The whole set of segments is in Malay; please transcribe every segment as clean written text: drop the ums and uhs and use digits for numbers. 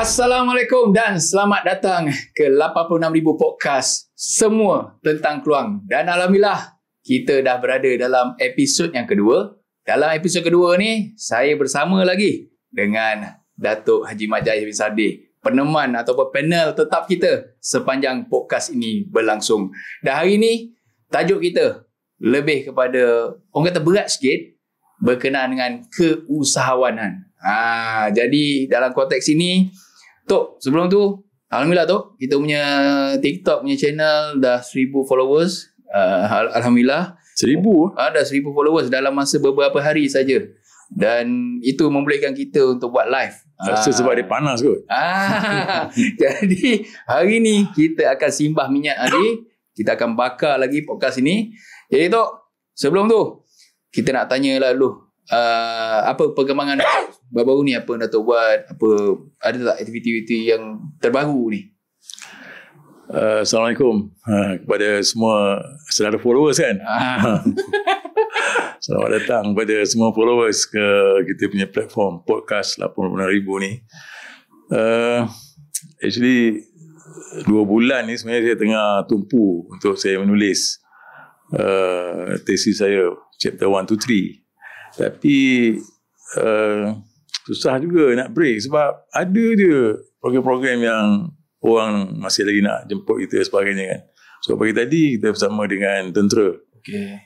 Assalamualaikum dan selamat datang ke 86,000 podcast semua tentang peluang. Dan alhamdulillah kita dah berada dalam episod yang kedua. Dalam episod kedua ni saya bersama lagi dengan Datuk Haji Mat Jaya bin Sadeh, peneman ataupun panel tetap kita sepanjang podcast ini berlangsung. Dan hari ni tajuk kita lebih kepada orang kata berat sikit, berkenaan dengan keusahawanan. Jadi dalam konteks ini, Tok, sebelum tu alhamdulillah Tok, kita punya TikTok punya channel dah 1,000 followers. Alhamdulillah 1,000? Dah 1,000 followers dalam masa beberapa hari saja. Dan itu membolehkan kita untuk buat live. Sebab dia panas kot. Jadi hari ni kita akan simbah minyak lagi. Kita akan bakar lagi podcast ini. Jadi Tok, sebelum tu kita nak tanya lah dulu, apa perkembangan Datuk baru-baru ni, apa Datuk buat, apa ada tak aktiviti-aktiviti yang terbaru ni? Assalamualaikum kepada semua saudara followers kan. Selamat datang kepada semua followers ke kita punya platform podcast 86,000 ni. Actually 2 bulan ni sebenarnya saya tengah tumpu untuk saya menulis tesis saya chapter 1 to 3. Tapi susah juga nak break sebab ada je program-program yang orang masih lagi nak jemput kita sebagainya kan. So pagi tadi kita bersama dengan tentera. Okay.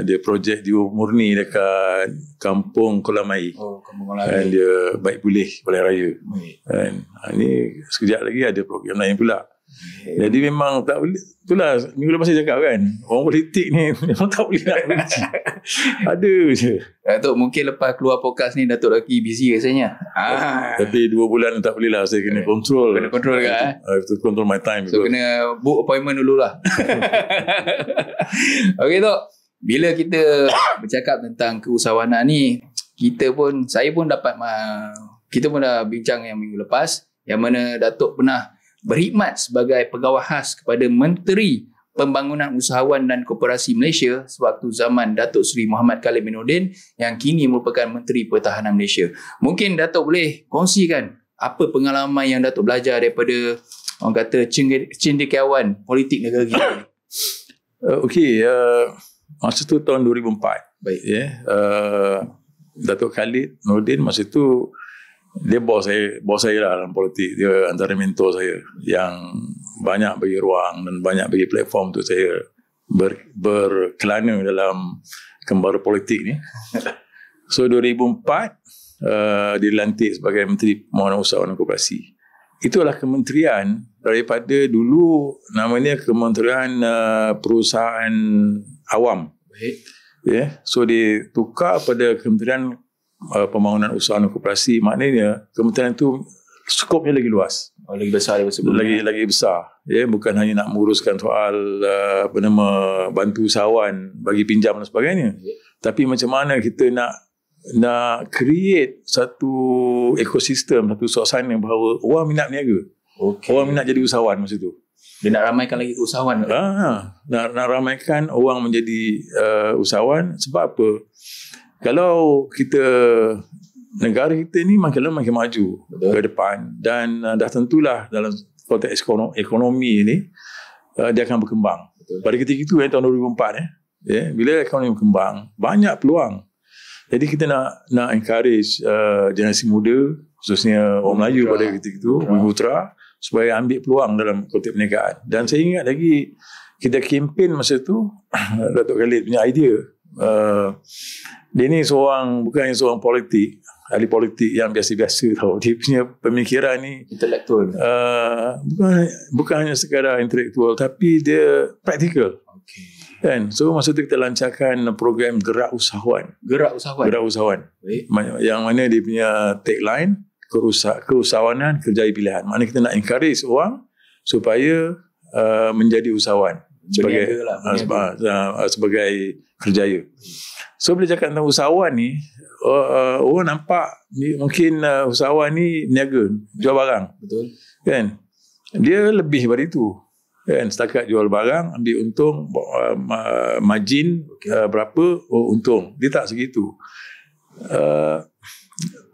Dia projek jiwa murni dekat Kampung Kolam Air. Kampung Kolam Air. Dan dia baik pulih Balai Raya. Dan ni sekejap lagi ada program lain pula. Jadi memang tak boleh. Itulah minggu lepas saya cakap kan, orang politik ni memang tak boleh nak benci. Ada je. Datuk mungkin lepas keluar podcast ni Datuk lagi busy rasanya. Tapi 2 bulan tak boleh lah. Saya kena kontrol. Kena kontrol kan? To control my time. So kena book appointment dululah. Okey Tok, bila kita bercakap tentang keusahawanan ni, saya pun kita pun dah bincang yang minggu lepas, yang mana Datuk pernah berkhidmat sebagai pegawai khas kepada Menteri Pembangunan Usahawan dan Koperasi Malaysia sewaktu zaman Datuk Seri Muhammad Khalid bin Nordin yang kini merupakan Menteri Pertahanan Malaysia. Mungkin Datuk boleh kongsikan apa pengalaman yang Datuk belajar daripada orang kata cendekiawan politik negara kita ni. Masa tu tahun 2004. Baik. Datuk Khalid Nordin masa tu dia bos saya lah dalam politik. Dia antara mentor saya yang banyak bagi ruang dan banyak bagi platform untuk saya berkelana dalam kembara politik ni. So 2004 dilantik sebagai Menteri Pembangunan Usahawan dan Koperasi. Itulah kementerian daripada dulu namanya Kementerian Perusahaan Awam. So ditukar pada Kementerian Pembangunan Usahawan dan Koperasi. Maknanya kementerian itu skopnya lagi luas, lagi besar daripada sebelumnya. Lagi besar. Bukan hanya nak menguruskan soal bantu usahawan bagi pinjam dan sebagainya. Tapi macam mana kita nak create satu ekosistem, satu suasana bahawa orang minat berniaga. Orang minat jadi usahawan masa tu. Dia nak ramaikan lagi usahawan. Nak ramaikan orang menjadi usahawan. Sebab apa? Kalau negara kita ni makin maju. Betul. Ke depan, dan dah tentulah dalam konteks ekonomi ni dia akan berkembang. Betul. Pada ketika itu tahun 2004 bila ekonomi berkembang, banyak peluang. Jadi kita nak encourage generasi muda, khususnya orang Melayu pada ketika itu, Bumi Putra, supaya ambil peluang dalam konteks perniagaan. Dan saya ingat lagi kita kempen masa tu Datuk Khalid punya idea. Dia ni bukan seorang politik, ahli politik yang biasa-biasa tau. Dia punya pemikiran ni intelektual. Bukan hanya sekadar intelektual, tapi dia praktikal. Kan? So masa tu kita lancarkan program Gerak Usahawan. Yang mana dia punya tagline keusahawanan kerjaya pilihan. Maknanya kita nak encourage orang supaya menjadi usahawan sebagai kerjaya. So bila cakap tentang usahawan ni, orang nampak mungkin usahawan ni niaga, jual barang. Betul. Kan? Dia lebih daripada itu. Kan? Setakat jual barang, ambil untung, margin berapa, untung. Dia tak segitu.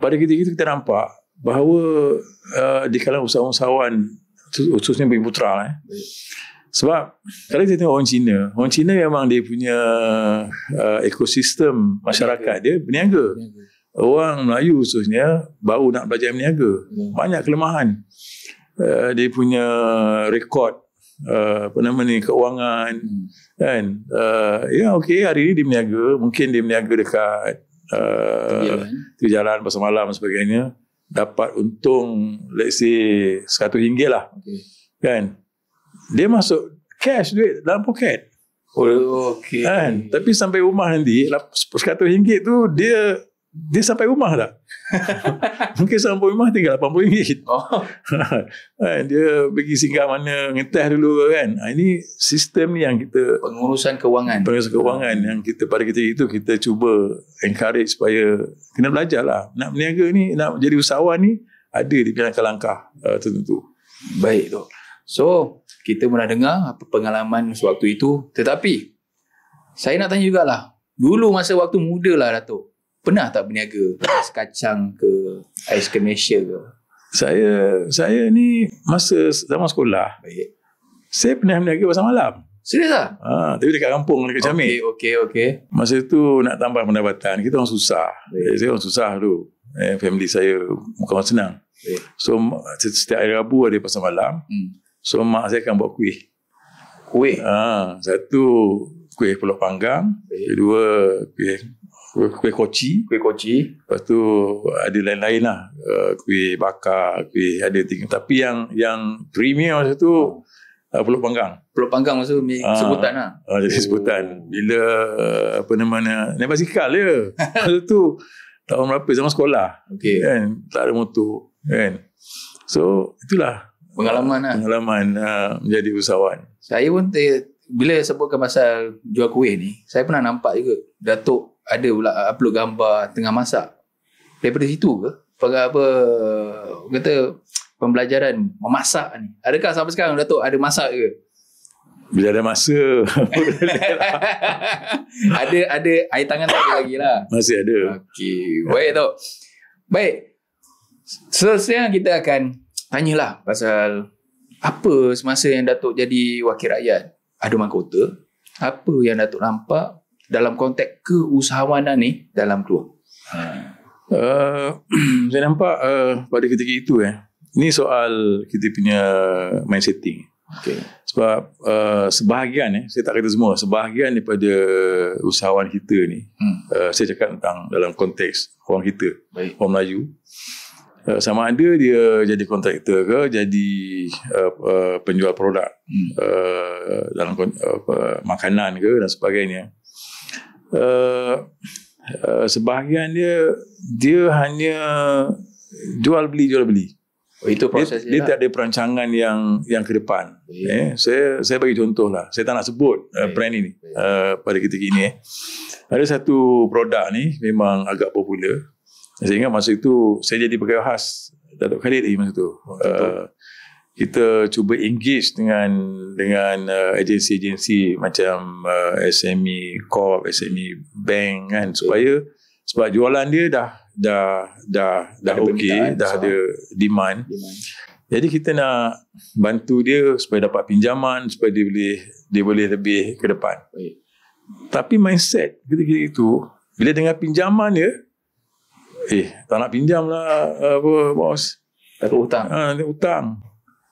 Pada ketika itu kita nampak bahawa di kalangan usahawan khususnya bagi putra sebab kalau kita tengok orang Cina memang dia punya ekosistem masyarakat dia berniaga. Orang Melayu khususnya baru nak belajar berniaga. Banyak kelemahan. Dia punya rekod keuangan kan. Okey, hari ni dia berniaga, mungkin dia berniaga dekat jalan pasar malam dan sebagainya, dapat untung let's say RM100 lah. Kan, dia masuk cash duit dalam poket. Okey. Kan, tapi sampai rumah nanti RM100 tu dia sampai rumah tak? Mungkin sampai rumah tinggal RM80. Dia pergi singgah mana, ngeteh dulu kan. Ini sistem ni yang kita, pengurusan kewangan yang kita pada ketika itu kita cuba encourage supaya kena belajar lah. Nak berniaga ni, nak jadi usahawan ni, ada di langkah-langkah tertentu. Baik tu. So kita pernah dengar apa pengalaman sewaktu itu. Tetapi saya nak tanya jugalah, dulu masa waktu muda lah Datuk, pernah tak berniaga ais kacang ke, ais ke Malaysia ke? Saya ni masa zaman sekolah. Baik. Saya pernah berniaga pasar malam. Serius tak? Tapi dekat kampung, dekat Camik. Okey. Masa tu nak tambah pendapatan, kita orang susah. Saya orang susah tu. Family saya bukan orang senang. Baik. So setiap hari Rabu ada pasar malam. So mak saya akan buat kuih. Satu kuih pulut panggang. Baik. Kedua kuih koci. Lepas tu ada lain-lain lah. Kuih bakar, kuih ada tiga. Tapi yang premium masa tu pulut panggang. Pulut panggang masa tu sebutan lah. Jadi sebutan. Bila naik basikal je. Masa tu tahun berapa, zaman sekolah. Kan? Tak ada motor. Kan? So itulah pengalaman menjadi usahawan. Saya pun bila sebutkan pasal jual kuih ni, saya pernah nampak juga Datuk ada pula upload gambar tengah masak. Daripada situ ke? Kata pembelajaran memasak ni. Adakah sampai sekarang Datuk ada masak ke? Bila ada masa. ada air tangan tak ada lagi lah. Masih ada. Okey. Baik Datuk. Baik. Seterusnya kita akan tanyalah pasal apa semasa yang Datuk jadi wakil rakyat Adu Mahkota, apa yang Datuk nampak dalam konteks keusahawanan ni dalam keluarga? Saya nampak pada ketika itu ni soal kita punya mind setting. Sebab sebahagian saya tak kata semua, sebahagian daripada usahawan kita ni, saya cakap tentang dalam konteks orang kita, orang Melayu, sama ada dia jadi kontraktor ke, jadi penjual produk dalam makanan ke dan sebagainya. Sebahagian dia hanya jual beli. Itu proses dia tak ada perancangan yang ke depan. Saya bagi contoh lah, saya tak nak sebut brand ini pada ketika ini. Ada satu produk ni memang agak popular. Saya ingat masa itu saya jadi pegawai khas Datuk Khalid lagi masa tu. Kita cuba engage dengan agensi-agensi macam SME Corp, SME Bank kan, sebab jualan dia dah okey, dah ada demand. Jadi kita nak bantu dia supaya dapat pinjaman, supaya dia boleh lebih ke depan. Tapi mindset ketika itu, bila dengar pinjaman dia, tak nak pinjam lah bos. Takut hutang. Hutang.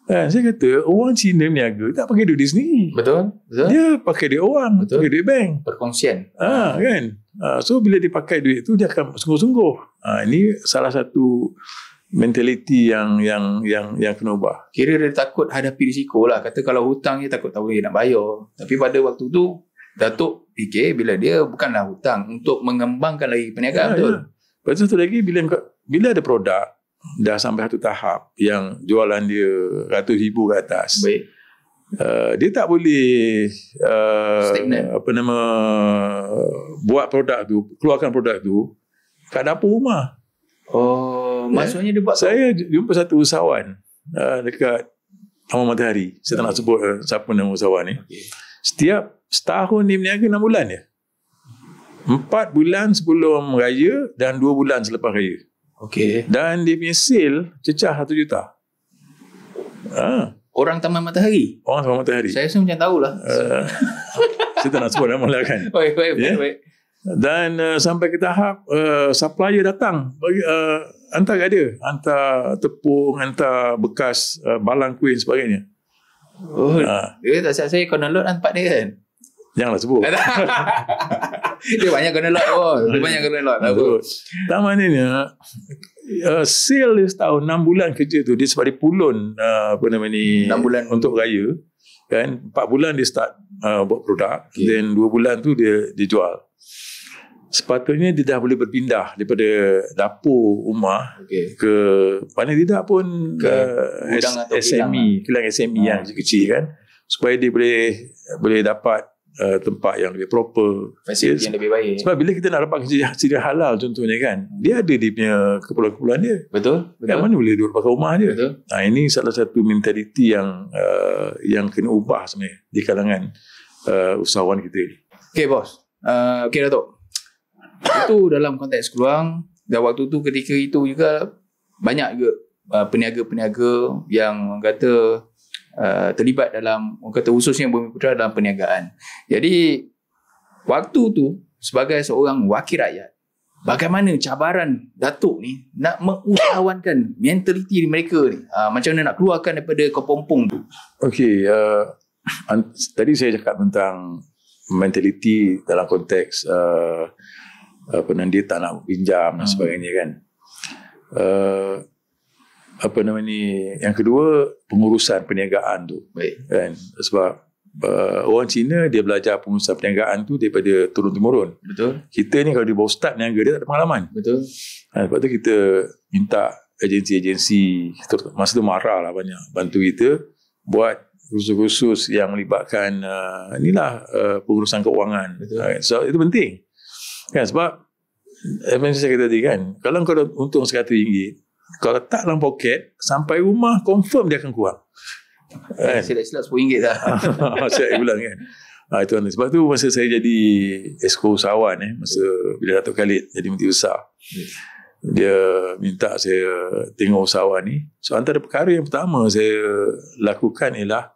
Saya kata orang Cina berniaga tak pakai duit dia sendiri. Betul. Dia pakai duit orang, pakai duit bank. Perkongsian. Kan. So bila dia pakai duit tu, dia akan sungguh-sungguh. Ini salah satu mentaliti yang kena ubah. Kira dia takut hadapi risiko lah. Kata kalau hutang dia takut tak boleh nak bayar. Tapi pada waktu tu Datuk fikir bila dia bukanlah hutang untuk mengembangkan lagi perniagaan. Betul. Lepas tu satu lagi, bila ada produk dah sampai satu tahap yang jualan dia ratus ribu ke atas, dia tak boleh buat produk tu, keluarkan produk tu kat dapur rumah. Maksudnya dia buat. Saya jumpa satu usahawan dekat Taman Matahari. Saya tak nak sebut siapa nama usahawan ni. Setiap setahun dia berniaga 6 bulan je. 4 bulan sebelum raya dan 2 bulan selepas raya. Okey. Dan dia punya sale cecah 1 juta. Orang Taman Matahari. Orang sama matahari. Saya rasa macam tahulah. Saya tak nak sebut nama lah kan. Baik. Dan sampai ke tahap supplier datang bagi hantar kat dia, hantar tepung, hantar bekas balang kuih dan sebagainya. Dia tak siap saya Conalot tempat dia kan. Janganlah sebut. Dia banyak Conalot Dia banyak Conalot Tak maknanya sale dia setahun 6 bulan kerja tu dia sebab dia pulun 6 bulan untuk raya kan. 4 bulan dia start buat produk, then 2 bulan tu dia jual. Sepatutnya dia dah boleh berpindah daripada dapur rumah ke mana tidak pun ke SME, kilang SME yang kecil kan, supaya dia boleh dapat tempat yang lebih proper, fasiliti yang lebih baik. Sebab bila kita nak dapat kerja halal contohnya kan, dia ada dia punya keperluan-keperluan dia. Betul. Kan mana boleh duduk pakai rumah dia. Betul. Ini salah satu mentaliti yang kena ubah sebenarnya di kalangan usahawan kita. Okey bos. Okey Datuk. Itu dalam konteks keluang, dan waktu tu ketika itu juga banyak juga peniaga-peniaga yang kata terlibat dalam, orang kata khususnya Bumi Putra dalam perniagaan. Jadi waktu tu sebagai seorang wakil rakyat, bagaimana cabaran Datuk ni nak mengusahawankan mentaliti mereka ni, macam mana nak keluarkan daripada kepompong tu? Okey, tadi saya cakap tentang mentaliti dalam konteks dia tak nak pinjam dan sebagainya kan. Yang kedua, pengurusan perniagaan tu. Baik. Kan, sebab orang Cina dia belajar pengurusan perniagaan tu daripada turun-temurun. Betul. Kita ni kalau dia bawa start niaga, dia tak ada pengalaman. Betul. Sebab tu kita minta agensi-agensi, masa tu marah lah banyak, bantu kita buat khusus-khusus yang melibatkan pengurusan keuangan. So itu penting kan, sebab macam saya kata tadi kan, kalau kau untung RM100, kalau tak dalam poket sampai rumah confirm dia akan kurang kan? Silap-silap RM10 dah. Saya bulan kan. Itu sebab tu masa saya jadi esko usahawan masa bila Datuk Khalid jadi menteri besar, dia minta saya tengok usahawan ni. So antara perkara yang pertama saya lakukan ialah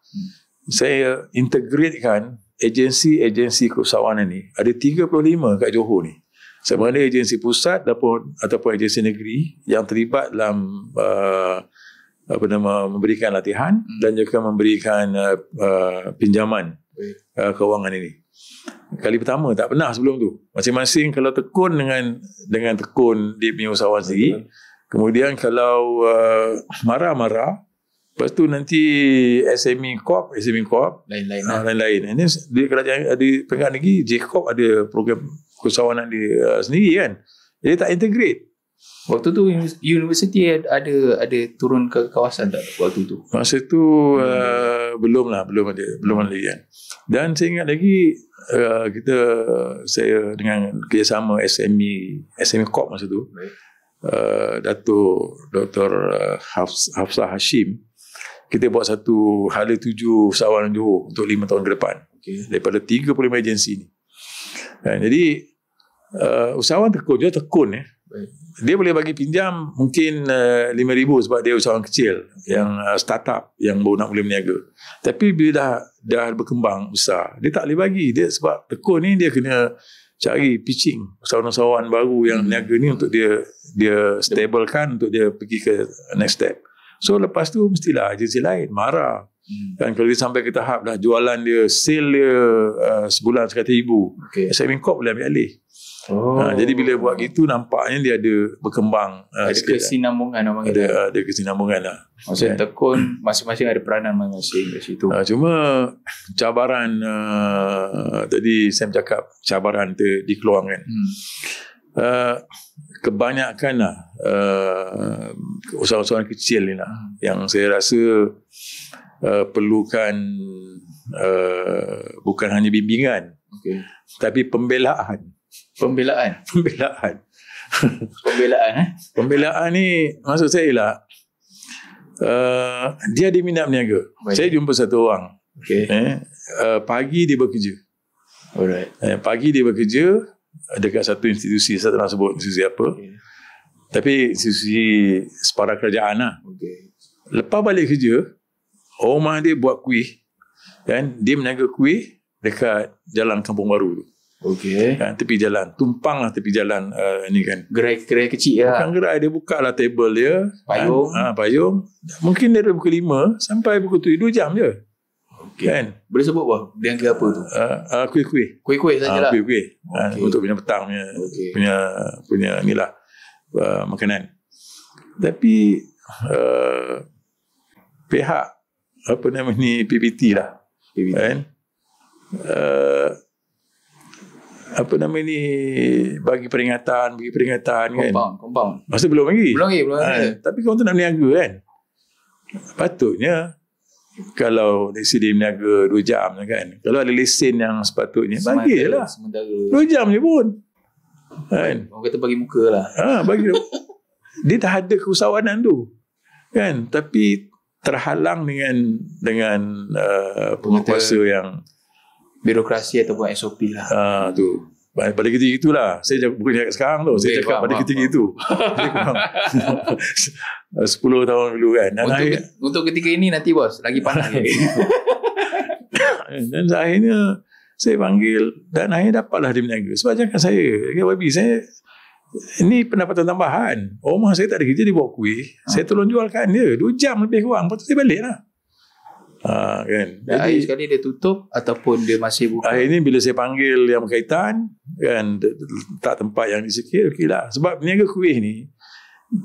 saya integratekan agensi-agensi keusahawanan ni. Ada 35 kat Johor ni. Sama ada agensi pusat ataupun agensi negeri yang terlibat dalam memberikan latihan dan juga memberikan pinjaman kewangan ini. Kali pertama, tak pernah sebelum tu. Masing-masing kalau tekun dengan tekun dia punya usahawan sendiri. Kemudian kalau marah-marah, lepas tu nanti SME Corp lain-lain. Ini di kerajaan, di peringkat negeri, J-Corp ada program keusahawanan dia sendiri kan. Jadi tak integrate. Waktu tu universiti ada turun ke kawasan tak waktu tu? Masa tu belum ada kan. Dan saya ingat lagi saya dengan kerjasama SME Corp masa tu, Datuk Dr. Hafsah Hashim, kita buat satu hala tuju usahawan Johor untuk 5 tahun ke depan. Daripada 35 agensi ni. Jadi usahawan tekun. Dia boleh bagi pinjam mungkin 5,000 sebab dia usahawan kecil yang startup yang baru nak mula berniaga. Tapi bila dah berkembang besar, dia tak boleh bagi. Dia sebab tekun ni dia kena cari pitching usahawan-usahawan baru yang berniaga ni untuk dia stablekan untuk dia pergi ke next step. So lepas tu mestilah agensi lain marah. Kan kalau dia sampai ke tahap dah jualan dia, sale dia sebulan RM100,000, SME Corp boleh ambil alih. Jadi bila buat gitu nampaknya dia ada berkembang, ada kesinambungan ada kesinambungan lah. Maksudnya tekun masing-masing ada peranan masing-masing di situ. Cuma cabaran tadi saya cakap cabaran di keluang kan. Kebanyakan lah usahawan-usahawan kecil ni lah yang saya rasa perlukan bukan hanya bimbingan, tapi pembelaan. Pembelaan ni maksud saya ialah dia ada minat berniaga. Saya jumpa satu orang, pagi dia bekerja. Pagi dia bekerja dekat satu institusi, saya tak nak sebut institusi apa. Tapi sisi separa kerajaan lah. Okay. Lepas balik kerja, rumah dia buat kuih. Kan? Dia meniaga kuih dekat jalan Kampung Baru tu. Okay. Kan? Tepi jalan. Tumpang lah tepi jalan ni kan. Gerai kecil lah. Bukan gerai, dia buka lah table dia. Payung. Kan? Payung. Mungkin dari pukul 5 sampai pukul 7, 2 jam je. Okay. Kan? Boleh sebut apa? Dia angka apa tu? Kuih-kuih. Kuih-kuih sajalah. Kuih-kuih. Okay. Untuk punya petang punya ni lah. Makanan. Tapi pihak apa nama ni PBT lah. PBT. Kan? Apa nama ni bagi peringatan kan. Compound. Masa belum lagi. Belum lagi. Tapi kalau tu nak berniaga kan. Patutnya kalau dia berniaga 2 jam kan. Kalau ada lesen yang sepatutnya bagilah. 2 jam je pun. Kan? Orang kata bagi muka lah. Bagi dia dah ada keusahawanan tu. Kan? Tapi terhalang dengan penguasa yang birokrasi ataupun SOP lah. Tu. Pada ketika itulah. Saya bukan cakap sekarang tu. Saya cakap pada ketika itu. 10 tahun dulu kan. Dan untuk ketika ini nanti bos. Lagi panas lagi. Dan akhirnya saya panggil. Dan akhirnya dapatlah dia berniaga. Sebab cakap saya. Ini pendapatan tambahan. Rumah saya tak ada kerja. Dia bawa kuih. Saya tolong jualkan dia. 2 jam lebih kurang. Lepas tu saya balik lah. Kan. Jadi akhir sekali dia tutup ataupun dia masih buka. Akhir ni bila saya panggil yang berkaitan kan, tak tempat yang disekir, okey lah. Sebab peniaga kuih ni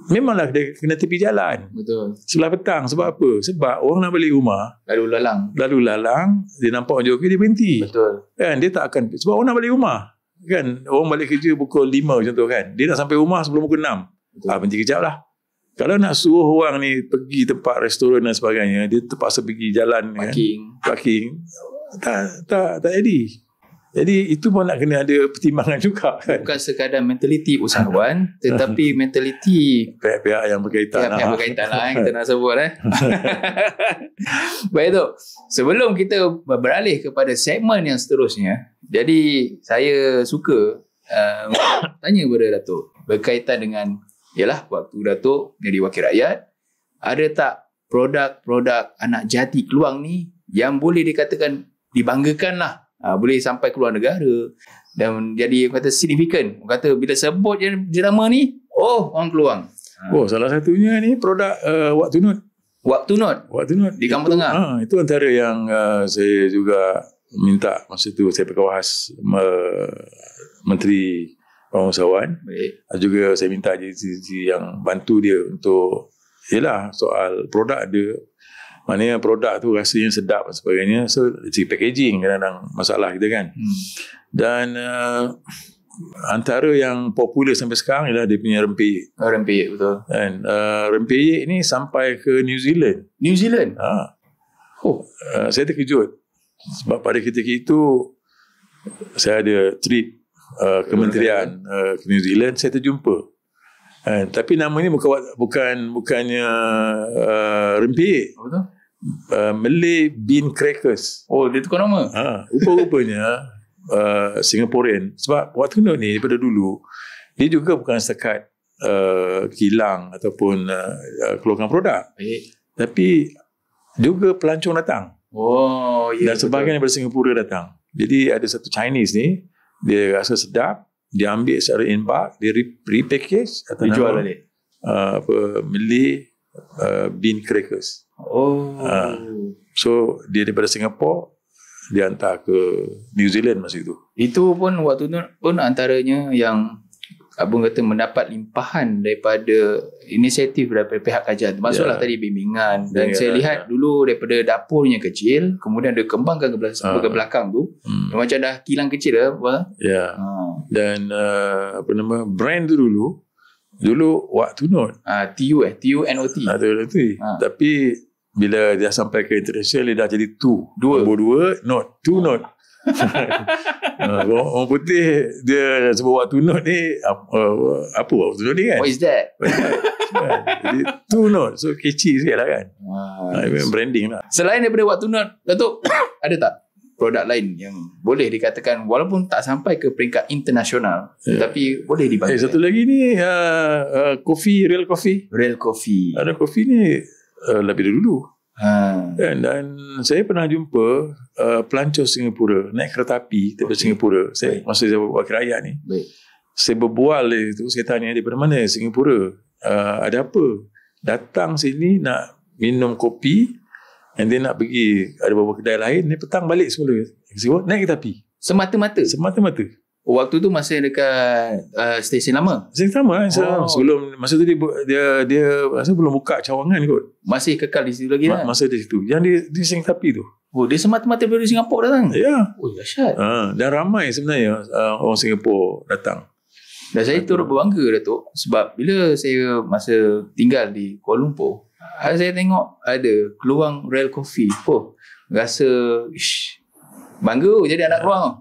memanglah dia kena tepi jalan. Betul. Sebelah petang. Sebab apa? Sebab orang nak balik rumah, lalu lalang dia nampak orang jual kuih, dia berhenti. Betul. Kan, dia tak akan, sebab orang nak balik rumah kan, orang balik kerja pukul 5 contoh kan, dia nak sampai rumah sebelum pukul 6. Berhenti kejap lah. Kalau nak suruh orang ni pergi tempat restoran dan sebagainya, dia terpaksa pergi jalan parking. Tak jadi. Jadi itu pun nak kena ada pertimbangan juga kan. Bukan sekadar mentaliti usahawan, tetapi mentaliti pihak-pihak yang berkaitan. Pihak-pihak berkaitan lah kita nak sebut Baik tu. Sebelum kita beralih kepada segmen yang seterusnya, jadi saya suka tanya kepada Datuk berkaitan dengan ialah waktu Datuk jadi wakil rakyat, ada tak produk-produk anak jati Keluang ni yang boleh dikatakan dibanggakan lah, boleh sampai keluar negara dan jadi kata signifikan. Orang kata bila sebut jenama ni, orang Keluang. Salah satunya ni produk Wak Tunut di Kampung Tengah. Itu antara yang saya juga minta masa tu saya berkawas Menteri Pengusahaan. Juga saya minta agensi yang bantu dia untuk soal produk dia. Maknanya produk tu rasanya sedap dan sebagainya. So dari packaging kadang-kadang masalah kita kan. Dan antara yang popular sampai sekarang ialah dia punya rempeyek. Rempeyek betul. Dan rempeyek ni sampai ke New Zealand. Saya terkejut. Sebab pada ketika itu saya ada trip kementerian ke New Zealand, saya terjumpa. Tapi namanya bukannya rempeyek. Betul. Malay bean crackers. Dia tukar nama. Rupa-rupanya Singaporean. Sebab Wak Tunut ni daripada dulu dia juga bukan setakat kilang ataupun keluarkan produk. Tapi juga pelancong datang. Dan sebahagian daripada Singapura datang. Jadi ada satu Chinese ni, dia rasa sedap, dia ambil secara in-bulk, dia repackage atau dijual balik. Malay bean crackers. So dia daripada Singapura, dia hantar ke New Zealand masa itu. Itu pun waktu tu pun antaranya yang Abang kata mendapat limpahan daripada inisiatif daripada pihak kajian. Termasuklah tadi bimbingan. Dan saya lihat dulu daripada dapurnya kecil, kemudian dia kembangkan ke belakang tu. Macam dah kilang kecil lah. Dan brand tu dulu Wak Tunut. TUNOT. Tapi bila dia sampai ke international, dia dah jadi nombor 2 Not. Orang putih dia sebut Wak Tunut ni apa Wak Tunut ni kan? What is that? Jadi Tunut, so catchy sikit lah kan. Branding lah. Selain daripada Wak Tunut, Datuk ada tak produk lain yang boleh dikatakan walaupun tak sampai ke peringkat internasional, tetapi boleh dibanggakan. Satu lagi ni kopi, Real Coffee. Real Coffee. Ada kopi ni lebih dulu. Dan saya pernah jumpa pelancong Singapura naik kereta api daripada Singapura. Masa saya wakil rakyat ni. Saya berbual itu, saya tanya daripada mana Singapura, ada apa? Datang sini nak minum kopi, and then nak pergi ada beberapa kedai lain, ni petang balik semula. Naik kereta api. Semata-mata? Semata-mata. Waktu tu masih dekat stesen lama? Stesen lama. Sebelum, masa tu dia masa belum buka cawangan kot. Masih kekal di situ lagi lah? Masa di situ. Yang di stesen api tu. Dia semata-mata dari Singapura datang? Ya. Dahsyat. Dan ramai sebenarnya orang Singapura datang. Dan saya turut berbangga, Datuk. Sebab bila saya masa tinggal di Kuala Lumpur, saya tengok ada keluang Real Coffee. Rasa bangga jadi anak keluang.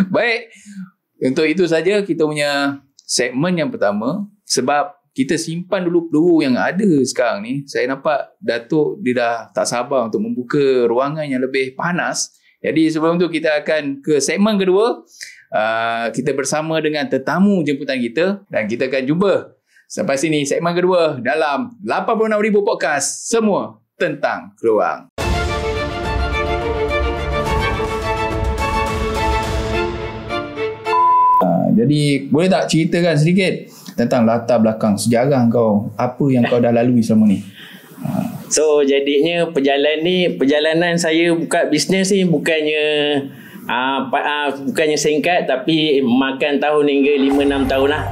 Baik, untuk itu saja kita punya segmen yang pertama. Sebab kita simpan dulu peluru yang ada sekarang ni. Saya nampak Datuk dia dah tak sabar untuk membuka ruangan yang lebih panas. Jadi sebelum tu kita akan ke segmen kedua. Kita bersama dengan tetamu jemputan kita, dan kita akan jumpa sampai sini segmen kedua dalam 86,000 podcast, semua tentang keluang. Jadi boleh tak ceritakan sedikit tentang latar belakang sejarah kau, apa yang kau dah lalui selama ni? So jadinya perjalanan saya buka bisnes ni bukannya singkat, tapi makan tahun hingga 5-6 tahun lah.